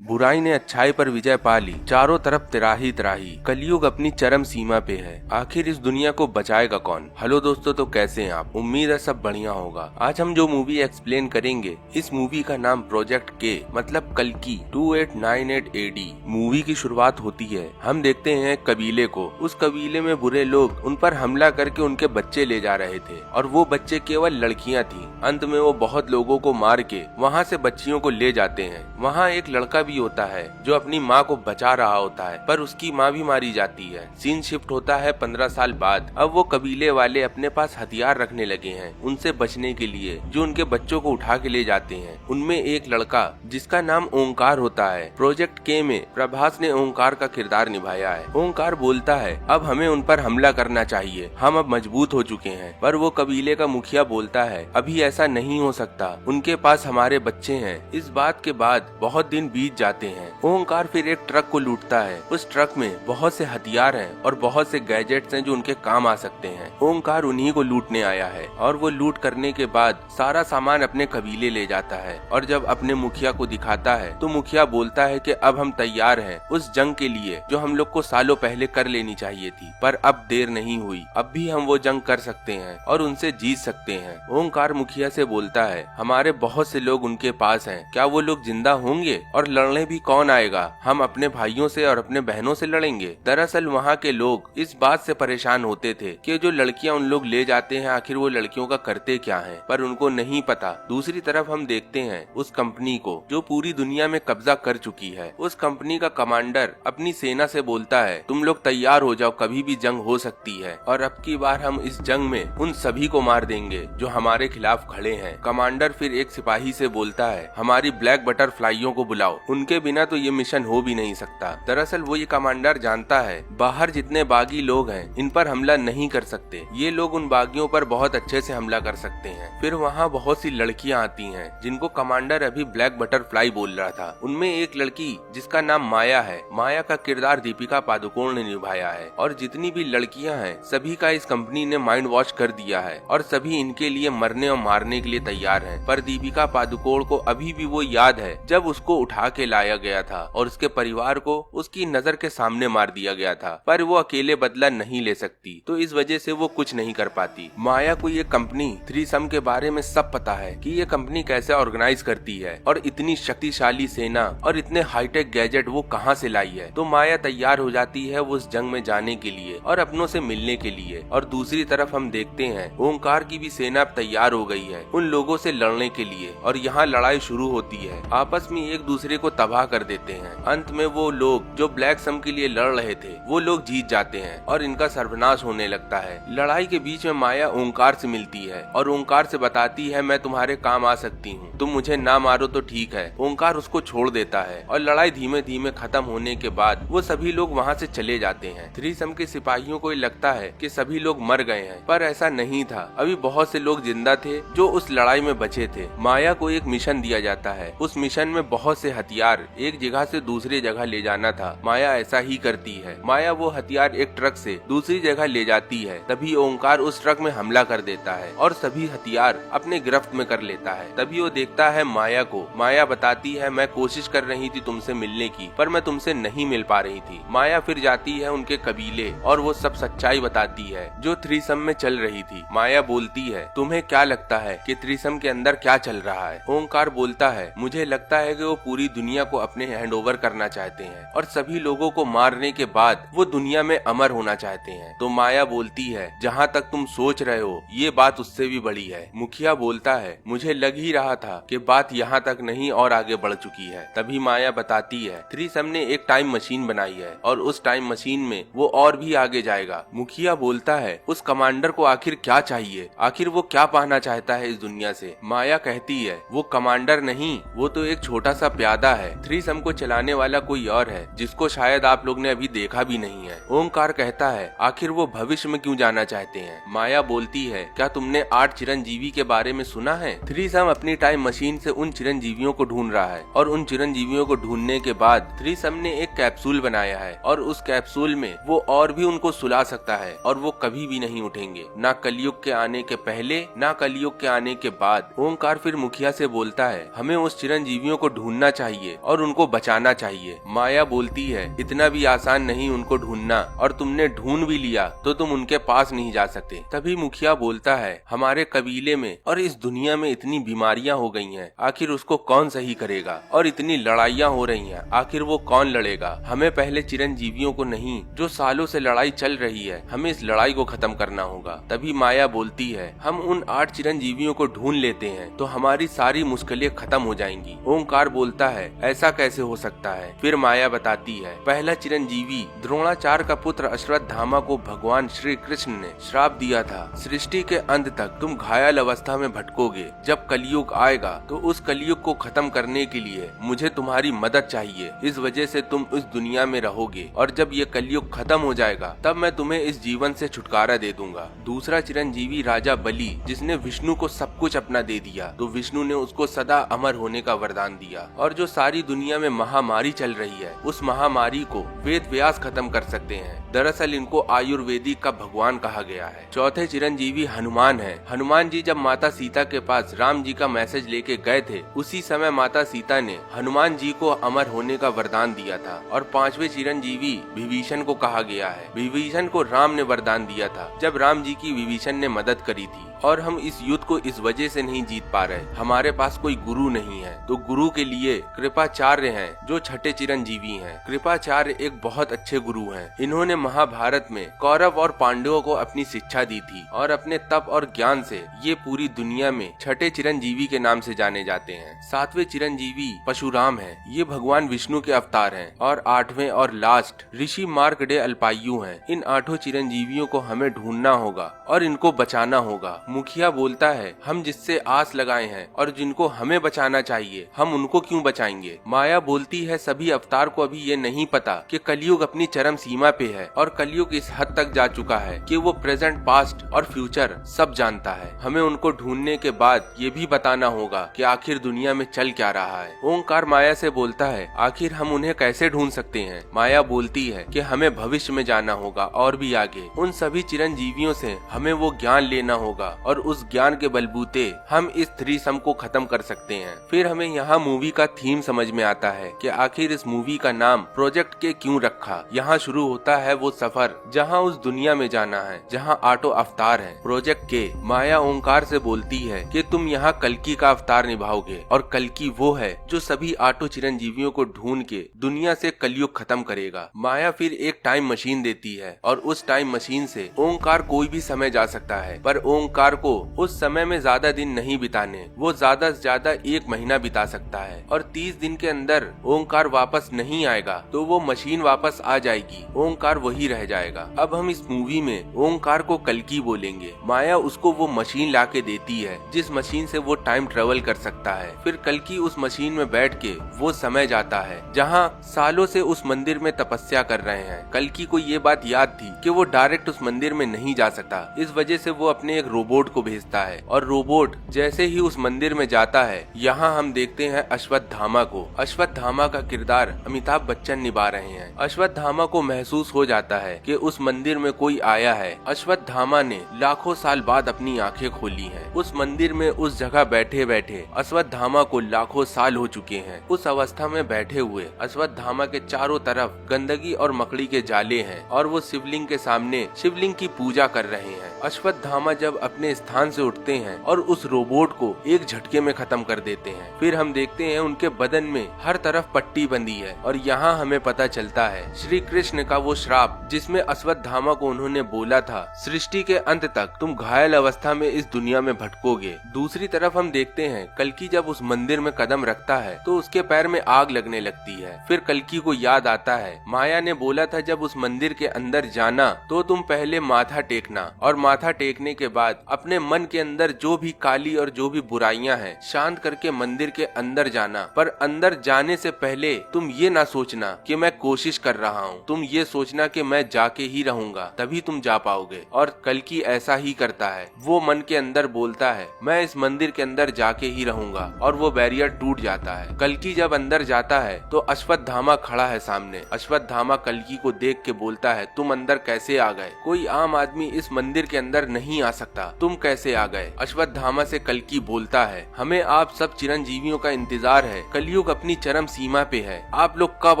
बुराई ने अच्छाई पर विजय पा ली। चारों तरफ तिराही तिराही। कलयुग अपनी चरम सीमा पे है। आखिर इस दुनिया को बचाएगा कौन। हेलो दोस्तों, तो कैसे हैं आप। उम्मीद है सब बढ़िया होगा। आज हम जो मूवी एक्सप्लेन करेंगे, इस मूवी का नाम प्रोजेक्ट के मतलब कल्कि 2898 AD। मूवी की शुरुआत होती है। हम देखते हैं एक कबीले को। उस कबीले में बुरे लोग उन पर हमला करके उनके बच्चे ले जा रहे थे और वो बच्चे केवल लड़कियां थी। अंत में वो बहुत लोगों को मार के वहाँ से बच्चियों को ले जाते हैं। वहाँ एक लड़का भी होता है जो अपनी माँ को बचा रहा होता है, पर उसकी माँ भी मारी जाती है। सीन शिफ्ट होता है 15 साल बाद। अब वो कबीले वाले अपने पास हथियार रखने लगे हैं उनसे बचने के लिए, जो उनके बच्चों को उठा के ले जाते हैं। उनमें एक लड़का जिसका नाम ओंकार होता है। प्रोजेक्ट के में प्रभास ने ओंकार का किरदार निभाया है। ओंकार बोलता है अब हमें उन पर हमला करना चाहिए, हम अब मजबूत हो चुके हैं। पर वो कबीले का मुखिया बोलता है अभी ऐसा नहीं हो सकता, उनके पास हमारे बच्चे हैं। इस बात के बाद बहुत दिन बीत जाते हैं। ओंकार फिर एक ट्रक को लूटता है। उस ट्रक में बहुत से हथियार हैं और बहुत से गैजेट्स हैं जो उनके काम आ सकते हैं। ओंकार उन्हीं को लूटने आया है और वो लूट करने के बाद सारा सामान अपने कबीले ले जाता है और जब अपने मुखिया को दिखाता है तो मुखिया बोलता है कि अब हम तैयार हैं उस जंग के लिए जो हम लोग को सालों पहले कर लेनी चाहिए थी, पर अब देर नहीं हुई। अब भी हम वो जंग कर सकते हैं और उनसे जीत सकते हैं। ओंकार मुखिया से बोलता है हमारे बहुत से लोग उनके पास हैं, क्या वो लोग जिंदा होंगे और लड़ने भी कौन आएगा। हम अपने भाइयों से और अपने बहनों से लड़ेंगे। दरअसल वहाँ के लोग इस बात से परेशान होते थे कि जो लड़कियां उन लोग ले जाते हैं आखिर वो लड़कियों का करते क्या हैं, पर उनको नहीं पता। दूसरी तरफ हम देखते हैं उस कंपनी को जो पूरी दुनिया में कब्जा कर चुकी है। उस कंपनी का कमांडर अपनी सेना से बोलता है तुम लोग तैयार हो जाओ, कभी भी जंग हो सकती है और अब की बार हम इस जंग में उन सभी को मार देंगे जो हमारे खिलाफ खड़े हैं। कमांडर फिर एक सिपाही से बोलता है हमारी ब्लैक बटरफ्लाइयों को बुलाओ, उनके बिना तो ये मिशन हो भी नहीं सकता। दरअसल वो ये कमांडर जानता है बाहर जितने बागी लोग हैं इन पर हमला नहीं कर सकते, ये लोग उन बागियों पर बहुत अच्छे से हमला कर सकते हैं। फिर वहाँ बहुत सी लड़कियाँ आती हैं जिनको कमांडर अभी ब्लैक बटरफ्लाई बोल रहा था। उनमें एक लड़की जिसका नाम माया है। माया का किरदार दीपिका पादुकोण ने निभाया है और जितनी भी लड़कियाँ हैं सभी का इस कंपनी ने माइंड वॉश कर दिया है और सभी इनके लिए मरने और मारने के लिए तैयार हैं। पर दीपिका पादुकोण को अभी भी वो याद है जब उसको उठा के लाया गया था और उसके परिवार को उसकी नजर के सामने मार दिया गया था, पर वो अकेले बदला नहीं ले सकती, तो इस वजह से वो कुछ नहीं कर पाती। माया को ये कंपनी थ्रीसम के बारे में सब पता है कि ये कंपनी कैसे ऑर्गेनाइज करती है और इतनी शक्तिशाली सेना और इतने हाईटेक गैजेट वो कहाँ से लाई है। तो माया तैयार हो जाती है वो उस जंग में जाने के लिए और अपनों से मिलने के लिए। और दूसरी तरफ हम देखते हैं ओंकार की भी सेना अब तैयार हो गई है उन लोगों से लड़ने के लिए और यहाँ लड़ाई शुरू होती है। आपस में एक दूसरे को तबाह कर देते हैं। अंत में वो लोग जो ब्लैक सम के लिए लड़ रहे थे वो लोग जीत जाते हैं और इनका सर्वनाश होने लगता है। लड़ाई के बीच में माया ओंकार से मिलती है और ओंकार से बताती है मैं तुम्हारे काम आ सकती हूँ, तुम मुझे ना मारो तो ठीक है। ओंकार उसको छोड़ देता है और लड़ाई धीमे धीमे खत्म होने के बाद वो सभी लोग वहाँ से चले जाते हैं। थ्रीसम के सिपाहियों को लगता है कि सभी लोग मर गए हैं, पर ऐसा नहीं था। अभी बहुत से लोग जिंदा थे जो उस लड़ाई में बचे थे। माया को एक मिशन दिया जाता है। उस मिशन में बहुत से हथियार एक जगह से दूसरी जगह ले जाना था। माया ऐसा ही करती है। माया वो हथियार एक ट्रक से दूसरी जगह ले जाती है। तभी ओंकार उस ट्रक में हमला कर देता है और सभी हथियार अपने गिरफ्त में कर लेता है। तभी वो देखता है माया को। माया बताती है मैं कोशिश कर रही थी तुमसे मिलने की, पर मैं तुमसे नहीं मिल पा रही थी। माया फिर जाती है उनके कबीले और वो सब सच्चाई बताती है जो थ्रीसम में चल रही थी। माया बोलती है तुम्हें क्या लगता है कि थ्रीसम के अंदर क्या चल रहा है। ओंकार बोलता है मुझे लगता है कि वो पूरी दुनिया को अपने हैंड ओवर करना चाहते हैं और सभी लोगों को मारने के बाद वो दुनिया में अमर होना चाहते हैं। तो माया बोलती है जहाँ तक तुम सोच रहे हो ये बात उससे भी बड़ी है। मुखिया बोलता है मुझे लग ही रहा था कि बात यहाँ तक नहीं और आगे बढ़ चुकी है। तभी माया बताती है थ्रीसम ने एक टाइम मशीन बनाई है और उस टाइम मशीन में वो और भी आगे जाएगा। मुखिया बोलता है उस कमांडर को आखिर क्या चाहिए, आखिर वो क्या पाना चाहता है इस दुनिया से। माया कहती है वो कमांडर नहीं, वो तो एक छोटा सा प्यादा है। थ्रीसम को चलाने वाला कोई और है जिसको शायद आप लोग ने अभी देखा भी नहीं है। ओंकार कहता है आखिर वो भविष्य में क्यों जाना चाहते हैं। माया बोलती है क्या तुमने 8 चिरंजीवी के बारे में सुना है। थ्रीसम अपनी टाइम मशीन से उन चिरंजीवियों को ढूंढ रहा है और उन चिरंजीवियों को ढूंढने के बाद थ्रीसम ने एक कैप्सूल बनाया है और उस कैप्सूल में वो और भी उनको सुला सकता है और वो कभी भी नहीं उठेंगे, ना कलयुग के आने के पहले ना कलयुग के आने के बाद। ओंकार फिर मुखिया से बोलता है हमें उस चिरंजीवियों को ढूंढना चाहिए चाहिए और उनको बचाना चाहिए। माया बोलती है इतना भी आसान नहीं उनको ढूंढना, और तुमने ढूंढ भी लिया तो तुम उनके पास नहीं जा सकते। तभी मुखिया बोलता है हमारे कबीले में और इस दुनिया में इतनी बीमारियां हो गई हैं, आखिर उसको कौन सही करेगा, और इतनी लड़ाइयां हो रही हैं, आखिर वो कौन लड़ेगा। हमें पहले चिरंजीवियों को नहीं, जो सालों से लड़ाई चल रही है, हमें इस लड़ाई को खत्म करना होगा। तभी माया बोलती है हम उन 8 चिरंजीवियों को ढूंढ लेते हैं तो हमारी सारी मुश्किलें खत्म हो जाएंगी। ओंकार बोलता है ऐसा कैसे हो सकता है। फिर माया बताती है पहला चिरंजीवी द्रोणाचार्य का पुत्र अश्वत्थामा को भगवान श्री कृष्ण ने श्राप दिया था, सृष्टि के अंत तक तुम घायल अवस्था में भटकोगे। जब कलयुग आएगा तो उस कलयुग को खत्म करने के लिए मुझे तुम्हारी मदद चाहिए, इस वजह से तुम इस दुनिया में रहोगे, और जब ये कलयुग खत्म हो जाएगा तब मैं तुम्हें इस जीवन से छुटकारा दे दूंगा। दूसरा चिरंजीवी राजा बलि, जिसने विष्णु को सब कुछ अपना दे दिया, तो विष्णु ने उसको सदा अमर होने का वरदान दिया, और जो सारी दुनिया में महामारी चल रही है उस महामारी को वेद व्यास खत्म कर सकते हैं। दरअसल इनको आयुर्वेदिक का भगवान कहा गया है। चौथे चिरंजीवी हनुमान है। हनुमान जी जब माता सीता के पास राम जी का मैसेज लेके गए थे, उसी समय माता सीता ने हनुमान जी को अमर होने का वरदान दिया था। और पांचवे चिरंजीवी विभीषण को कहा गया है। विभीषण को राम ने वरदान दिया था जब राम जी की विभीषण ने मदद करी थी। और हम इस युद्ध को इस वजह से नहीं जीत पा रहे, हमारे पास कोई गुरु नहीं है, तो गुरु के लिए कृपाचार्य हैं जो छठे चिरंजीवी हैं। कृपाचार्य एक बहुत अच्छे गुरु हैं। इन्होंने महाभारत में कौरव और पांडवों को अपनी शिक्षा दी थी, और अपने तप और ज्ञान से ये पूरी दुनिया में छठे चिरंजीवी के नाम से जाने जाते हैं। सातवें चिरंजीवी परशुराम हैं। ये भगवान विष्णु के अवतार हैं। और आठवें और लास्ट ऋषि मार्कंडेय अल्पायु हैं। इन 8 चिरंजीवियों को हमें ढूंढना होगा और इनको बचाना होगा। मुखिया बोलता है हम जिससे आस लगाए हैं और जिनको हमें बचाना चाहिए, हम उनको क्यों बचाएंगे। माया बोलती है सभी अवतार को अभी ये नहीं पता कि कलयुग अपनी चरम सीमा पे है, और कलयुग इस हद तक जा चुका है कि वो प्रेजेंट, पास्ट और फ्यूचर सब जानता है। हमें उनको ढूंढने के बाद ये भी बताना होगा कि आखिर दुनिया में चल क्या रहा है। ओंकार माया से बोलता है आखिर हम उन्हें कैसे ढूंढ सकते हैं। माया बोलती है कि हमें भविष्य में जाना होगा और भी आगे। उन सभी चिरंजीवियों से हमें वो ज्ञान लेना होगा, और उस ज्ञान के बलबूते हम इस थ्रीसम को खत्म कर सकते हैं। फिर हमें यहाँ मूवी का थीम समझ में आता है कि आखिर इस मूवी का नाम प्रोजेक्ट के क्यों रखा। यहाँ शुरू होता है वो सफर जहाँ उस दुनिया में जाना है जहाँ 8 अवतार हैं। प्रोजेक्ट के माया ओंकार से बोलती है कि तुम यहाँ कल्कि का अवतार निभाओगे, और कल्कि वो है जो सभी 8 चिरंजीवियों को ढूंढ के दुनिया से कलयुग खत्म करेगा। माया फिर एक टाइम मशीन देती है, और उस टाइम मशीन से ओंकार कोई भी समय जा सकता है, पर ओंकार को उस समय में ज्यादा दिन नहीं बिताने, वो ज्यादा से ज्यादा 1 महीना बिता सकता है। और 30 दिन के अंदर ओंकार वापस नहीं आएगा तो वो मशीन वापस आ जाएगी, ओंकार वही रह जाएगा। अब हम इस मूवी में ओंकार को कल्कि बोलेंगे। माया उसको वो मशीन ला के देती है जिस मशीन से वो टाइम ट्रेवल कर सकता है। फिर कल्कि उस मशीन में बैठ के वो समय जाता है जहाँ सालों से उस मंदिर में तपस्या कर रहे हैं। कल्कि को ये बात याद थी कि वो डायरेक्ट उस मंदिर में नहीं जा सकता, इस वजह से वो अपने एक रोबोट को भेजता है, और रोबोट जैसे ही उस मंदिर में जाता है, यहाँ हम देखते हैं अश्वत्थामा को। अश्वत्थामा का किरदार अमिताभ बच्चन निभा रहे हैं। अश्वत्थामा को महसूस हो जाता है कि उस मंदिर में कोई आया है। अश्वत्थामा ने लाखों साल बाद अपनी आंखें खोली हैं। उस मंदिर में उस जगह बैठे बैठे अश्वत्थामा को लाखों साल हो चुके हैं। उस अवस्था में बैठे हुए अश्वत्थामा के चारों तरफ गंदगी और मकड़ी के जाले हैं, और वो शिवलिंग के सामने शिवलिंग की पूजा कर रहे हैं। अश्वत्थामा जब अपने स्थान से उठते हैं और उस रोबोट को एक झटके में खत्म कर देते हैं। फिर हम देखते हैं उनके बदन में हर तरफ पट्टी बंधी है, और यहाँ हमें पता चलता है श्री कृष्ण का वो श्राप जिसमें अश्वत्थामा को उन्होंने बोला था सृष्टि के अंत तक तुम घायल अवस्था में इस दुनिया में भटकोगे। दूसरी तरफ हम देखते हैं कल्कि जब उस मंदिर में कदम रखता है तो उसके पैर में आग लगने लगती है। फिर कल्कि को याद आता है माया ने बोला था जब उस मंदिर के अंदर जाना तो तुम पहले माथा टेकना, और माथा टेकने के बाद अपने मन के अंदर जो भी काली और जो भी बुराइयां हैं शांत करके मंदिर के अंदर जाना। पर अंदर जाने से पहले तुम ये ना सोचना कि मैं कोशिश कर रहा हूँ, तुम ये सोचना कि मैं जाके ही रहूंगा, तभी तुम जा पाओगे। और कल्कि ऐसा ही करता है, वो मन के अंदर बोलता है मैं इस मंदिर के अंदर जाके ही रहूंगा, और वो बैरियर टूट जाता है। कल्कि जब अंदर जाता है तो अश्वत्थामा खड़ा है सामने। अश्वत्थामा कल्कि को देख के बोलता है तुम अंदर कैसे आ गए, कोई आम आदमी इस मंदिर के अंदर नहीं आ सकता, तुम कैसे आ गए? अश्वत्थामा से कल्कि बोलता है, हमें आप सब चिरंजीवियों का इंतजार है। कलयुग अपनी चरम सीमा पे है। आप लोग कब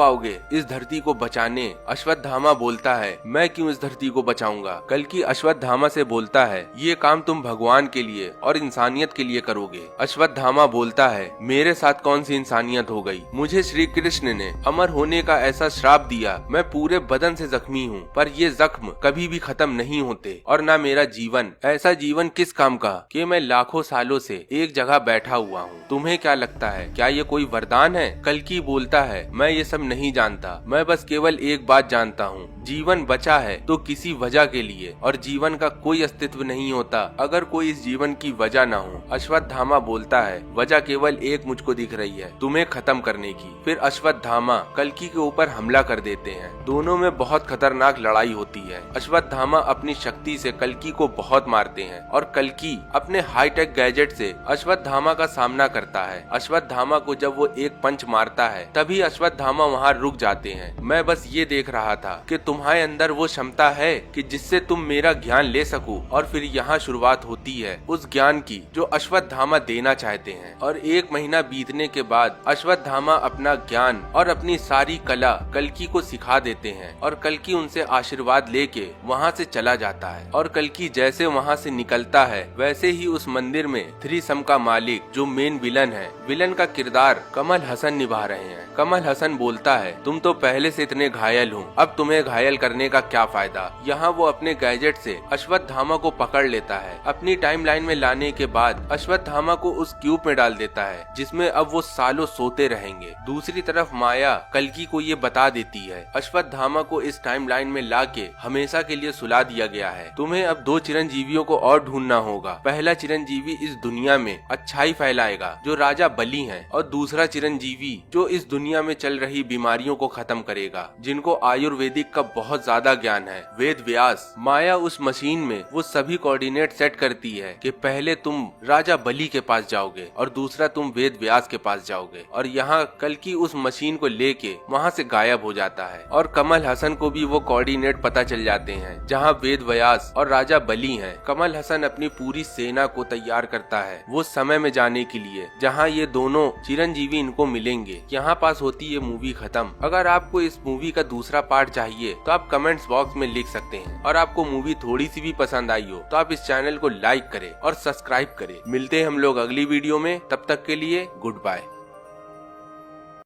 आओगे इस धरती को बचाने? अश्वत्थामा बोलता है, मैं क्यों इस धरती को बचाऊंगा? कल्कि अश्वत्थामा से बोलता है, ये काम तुम भगवान के लिए और इंसानियत के लिए करोगे। अश्वत्थामा बोलता है, मेरे साथ कौन सी इंसानियत हो गई? मुझे श्री कृष्ण ने अमर होने का ऐसा श्राप दिया, मैं पूरे बदन से जख्मी हूँ, पर ये जख्म कभी भी खत्म नहीं होते। और ना मेरा जीवन, ऐसा जीवन किस काम का कि मैं लाखों सालों से एक जगह बैठा हुआ हूँ। तुम्हें क्या लगता है, क्या ये कोई वरदान है? कल्कि बोलता है, मैं ये सब नहीं जानता, मैं बस केवल एक बात जानता हूँ, जीवन बचा है तो किसी वजह के लिए, और जीवन का कोई अस्तित्व नहीं होता अगर कोई इस जीवन की वजह ना हो। अश्वत्थामा बोलता है, वजह केवल एक मुझको दिख रही है, तुम्हें खत्म करने की। फिर अश्वत्थामा कल्कि के ऊपर हमला कर देते हैं। दोनों में बहुत खतरनाक लड़ाई होती है। अश्वत्थामा अपनी शक्ति से कल्कि को बहुत मारते हैं और कल्कि अपने हाईटेक गैजेट से अश्वत्थामा का सामना करता है। अश्वत्थामा को जब वो एक पंच मारता है तभी अश्वत्थामा वहाँ रुक जाते हैं। मैं बस ये देख रहा था कि तुम्हारे अंदर वो क्षमता है कि जिससे तुम मेरा ज्ञान ले सको। और फिर यहाँ शुरुआत होती है उस ज्ञान की जो अश्वत्थामा देना चाहते हैं। और 1 महीना बीतने के बाद अश्वत्थामा अपना ज्ञान और अपनी सारी कला कल्कि को सिखा देते हैं और कल्कि उनसे आशीर्वाद लेके वहाँ से चला जाता है। और कल्कि जैसे वहाँ से निकलता है वैसे ही उस मंदिर में थ्रीसम का मालिक जो मेन विलन है, विलन का किरदार कमल हसन निभा रहे हैं। कमल हसन बोलता है, तुम तो पहले से इतने घायल हो, अब तुम्हें घायल करने का क्या फायदा? यहाँ वो अपने गैजेट से अश्वत्थामा को पकड़ लेता है। अपनी टाइमलाइन में लाने के बाद अश्वत्थामा को उस क्यूब में डाल देता है जिसमें अब वो सालों सोते रहेंगे। दूसरी तरफ माया कल्कि को ये बता देती है, अश्वत्थामा को इस टाइमलाइन में लाके हमेशा के लिए सुला दिया गया है। तुम्हें अब 2 चिरंजीवियों को और ढूंढना होगा। पहला चिरंजीवी इस दुनिया में अच्छाई फैलाएगा जो राजा बलि है, और दूसरा चिरंजीवी जो इस दुनिया में चल रही बीमारियों को खत्म करेगा, जिनको आयुर्वेदिक का बहुत ज्यादा ज्ञान है, वेद व्यास। माया उस मशीन में वो सभी कोऑर्डिनेट सेट करती है कि पहले तुम राजा बलि के पास जाओगे और दूसरा तुम वेद व्यास के पास जाओगे। और यहाँ कल्कि उस मशीन को लेके वहाँ से गायब हो जाता है और कमल हसन को भी वो कोऑर्डिनेट पता चल जाते हैं जहाँ वेद व्यास और राजा बलि हैं। कमल हसन अपनी पूरी सेना को तैयार करता है वो समय में जाने के लिए जहाँ ये दोनों चिरंजीवी इनको मिलेंगे। यहाँ पास होती है मूवी खत्म। अगर आपको इस मूवी का दूसरा पार्ट चाहिए तो आप कमेंट्स बॉक्स में लिख सकते हैं, और आपको मूवी थोड़ी सी भी पसंद आई हो तो आप इस चैनल को लाइक करें और सब्सक्राइब करें। मिलते हैं हम लोग अगली वीडियो में, तब तक के लिए गुड बाय।